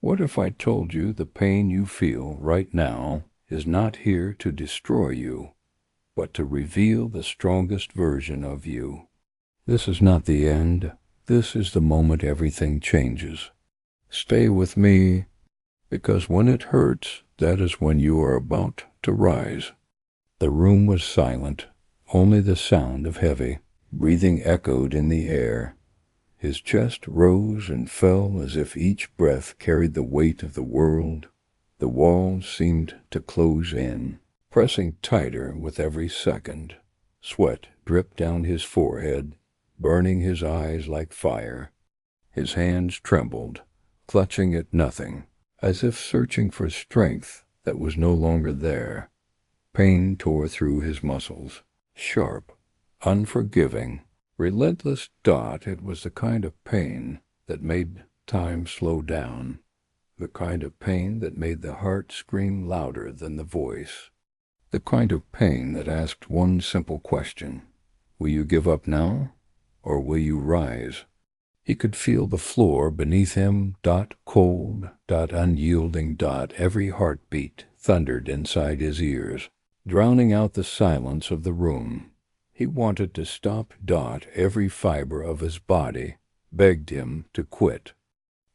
What if I told you the pain you feel right now is not here to destroy you, but to reveal the strongest version of you? This is not the end. This is the moment everything changes. Stay with me, because when it hurts, that is when you are about to rise. The room was silent. Only the sound of heavy breathing echoed in the air. His chest rose and fell as if each breath carried the weight of the world. The walls seemed to close in, pressing tighter with every second. Sweat dripped down his forehead, burning his eyes like fire. His hands trembled, clutching at nothing, as if searching for strength that was no longer there. Pain tore through his muscles, sharp, unforgiving, relentless. It was the kind of pain that made time slow down, the kind of pain that made the heart scream louder than the voice, the kind of pain that asked one simple question: will you give up now, or will you rise? He could feel the floor beneath him, cold, unyielding. Every heartbeat thundered inside his ears, drowning out the silence of the room. He wanted to stop. Every fiber of his body begged him to quit.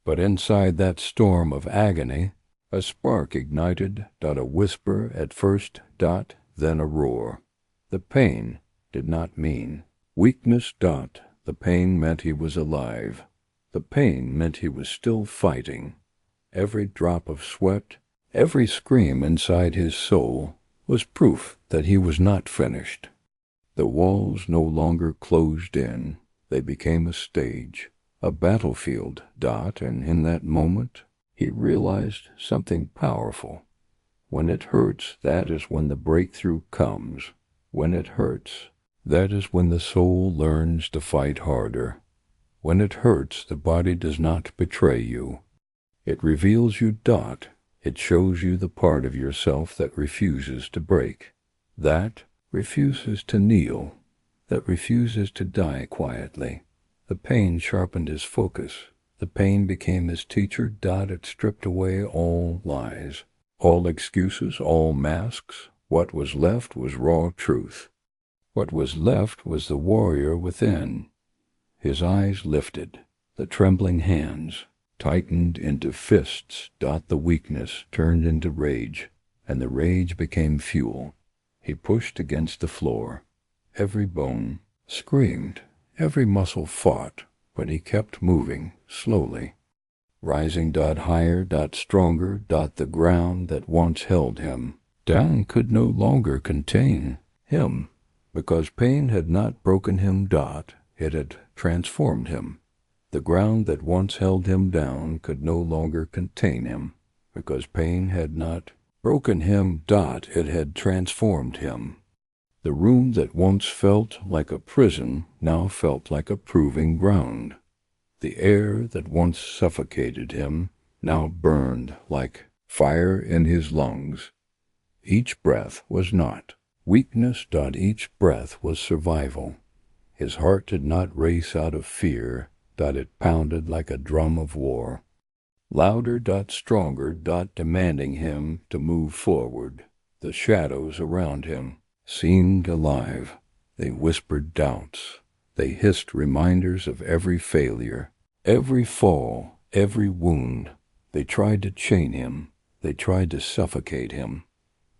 But inside that storm of agony, a spark ignited. A whisper at first. Then a roar. The pain did not mean weakness. The pain meant he was alive. The pain meant he was still fighting. Every drop of sweat, every scream inside his soul was proof that he was not finished. The walls no longer closed in. They became a stage, a battlefield. And in that moment, he realized something powerful. When it hurts, that is when the breakthrough comes. When it hurts, that is when the soul learns to fight harder. When it hurts, the body does not betray you. It reveals you. It shows you the part of yourself that refuses to break, that refuses to kneel, that refuses to die quietly. The pain sharpened his focus. The pain became his teacher. It stripped away all lies, all excuses, all masks. What was left was raw truth. What was left was the warrior within. His eyes lifted. The trembling hands tightened into fists. The weakness turned into rage, and the rage became fuel. He pushed against the floor. Every bone screamed. Every muscle fought, but he kept moving, slowly, rising. Higher. Stronger. The ground that once held him down could no longer contain him, because pain had not broken him. It had transformed him. The ground that once held him down could no longer contain him, because pain had not broken him. It had transformed him. The room that once felt like a prison now felt like a proving ground. The air that once suffocated him now burned like fire in his lungs. Each breath was not weakness. Each breath was survival. His heart did not race out of fear. It pounded like a drum of war. Louder. Stronger. Demanding him to move forward. The shadows around him seemed alive. They whispered doubts. They hissed reminders of every failure, every fall, every wound. They tried to chain him. They tried to suffocate him.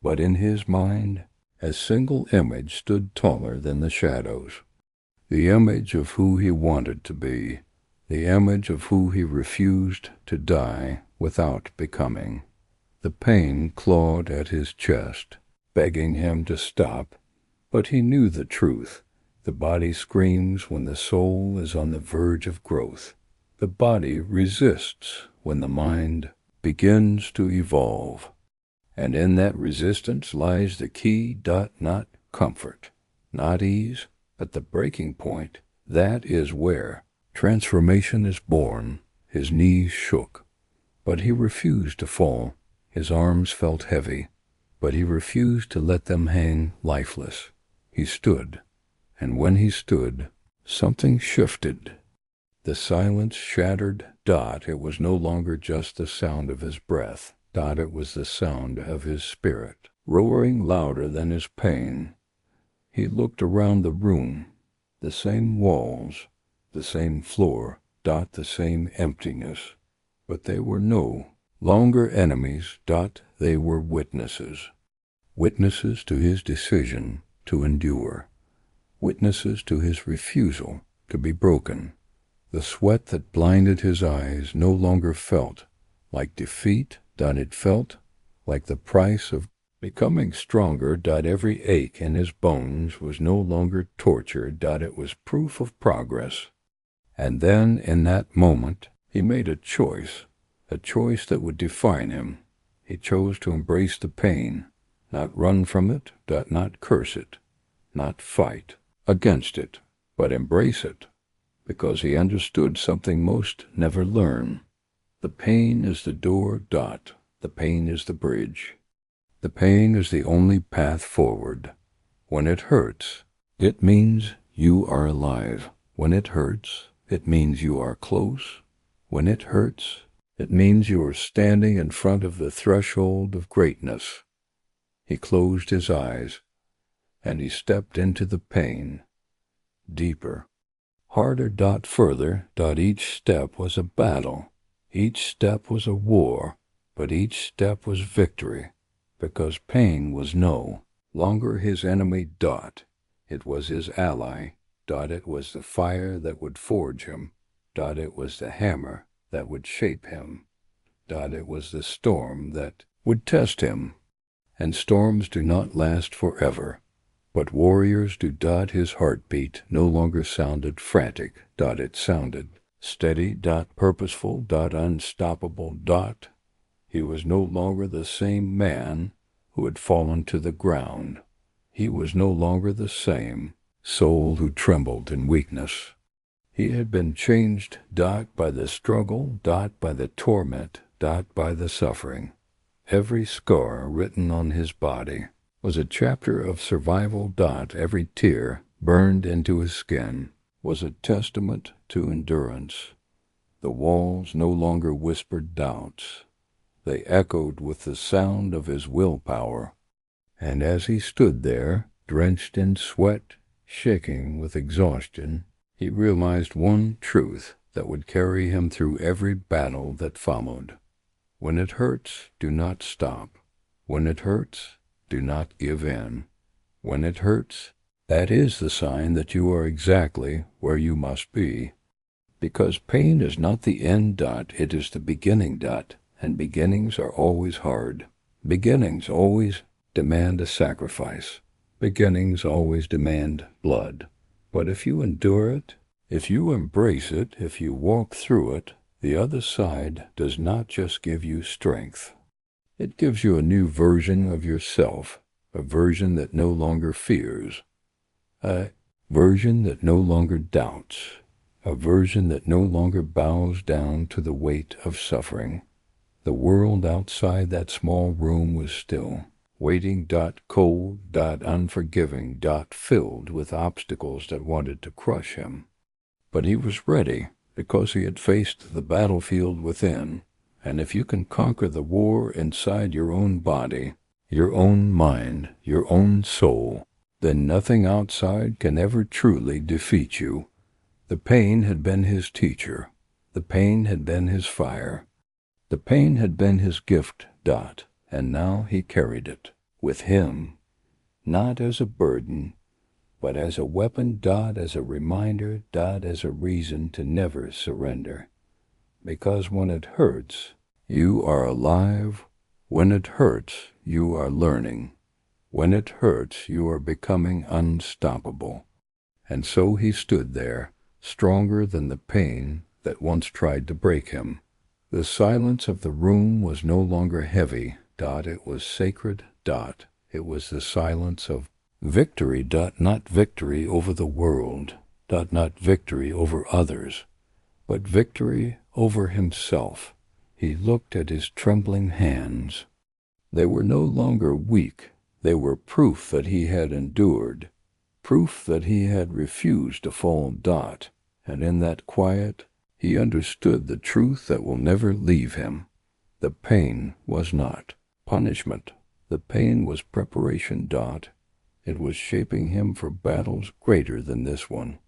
But in his mind, a single image stood taller than the shadows. The image of who he wanted to be. The image of who he refused to die without becoming. The pain clawed at his chest, begging him to stop, but he knew the truth. The body screams when the soul is on the verge of growth. The body resists when the mind begins to evolve. And in that resistance lies the key. Not comfort, not ease, but the breaking point. That is where transformation is born. His knees shook, but he refused to fall. His arms felt heavy, but he refused to let them hang lifeless. He stood, and when he stood, something shifted. The silence shattered. dot, it was no longer just the sound of his breath. Dot, it was the sound of his spirit, roaring louder than his pain. He looked around the room. The same walls, the same floor, dot, the same emptiness. But they were no longer enemies, dot, they were witnesses. Witnesses to his decision to endure. Witnesses to his refusal to be broken. The sweat that blinded his eyes no longer felt like defeat, dot, it felt like the price of becoming stronger, dot, every ache in his bones was no longer torture, dot, it was proof of progress. And then, in that moment, he made a choice that would define him. He chose to embrace the pain, not run from it, dot, not curse it, not fight against it, but embrace it, because he understood something most never learn. The pain is the door, dot, the pain is the bridge. The pain is the only path forward. When it hurts, it means you are alive. When it hurts, it means you are close. When it hurts, it means you are standing in front of the threshold of greatness. He closed his eyes, and he stepped into the pain. Deeper, harder, dot, further, dot, each step was a battle. Each step was a war, but each step was victory, because pain was no longer his enemy, dot, it was his ally, dot, it was the fire that would forge him, dot, it was the hammer that would shape him, dot, it was the storm that would test him. And storms do not last forever, but warriors do, dot, his heartbeat no longer sounded frantic, dot, it sounded steady, dot, purposeful, dot, unstoppable, dot. He was no longer the same man who had fallen to the ground. He was no longer the same soul who trembled in weakness. He had been changed, dot, by the struggle, dot, by the torment, dot, by the suffering. Every scar written on his body was a chapter of survival, dot, every tear burned into his skin was a testament to endurance. The walls no longer whispered doubts. They echoed with the sound of his willpower. And as he stood there, drenched in sweat, shaking with exhaustion, he realized one truth that would carry him through every battle that followed. When it hurts, do not stop. When it hurts, do not give in. When it hurts, that is the sign that you are exactly where you must be. Because pain is not the end, dot, it is the beginning, dot, and beginnings are always hard. Beginnings always demand a sacrifice. Beginnings always demand blood. But if you endure it, if you embrace it, if you walk through it, the other side does not just give you strength. It gives you a new version of yourself, a version that no longer fears, a version that no longer doubts, a version that no longer bows down to the weight of suffering. The world outside that small room was still, waiting, dot, cold, dot, unforgiving, dot, filled with obstacles that wanted to crush him. But he was ready, because he had faced the battlefield within. And if you can conquer the war inside your own body, your own mind, your own soul, then nothing outside can ever truly defeat you. The pain had been his teacher. The pain had been his fire. The pain had been his gift, dot, and now he carried it with him, not as a burden, but as a weapon, dot, as a reminder, dot, as a reason to never surrender. Because when it hurts, you are alive. When it hurts, you are learning. When it hurts, you are becoming unstoppable. And so he stood there, stronger than the pain that once tried to break him. The silence of the room was no longer heavy, dot, it was sacred, dot, it was the silence of victory, dot, not victory over the world, dot, not victory over others, but victory over himself. He looked at his trembling hands. They were no longer weak. They were proof that he had endured, proof that he had refused to fall, dot, and in that quiet, He understood the truth that will never leave him. The pain was not punishment. The pain was preparation, Dot. It was shaping him for battles greater than this one.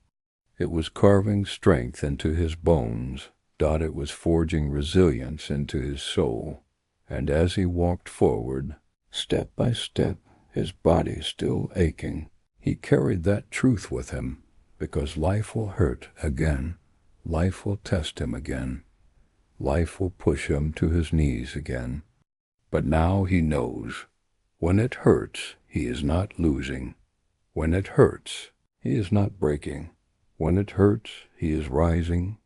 It was carving strength into his bones, Dot. It was forging resilience into his soul. And as he walked forward, step by step, his body still aching, he carried that truth with him, because life will hurt again. Life will test him again. Life will push him to his knees again. But now he knows. When it hurts, he is not losing. When it hurts, he is not breaking. When it hurts, he is rising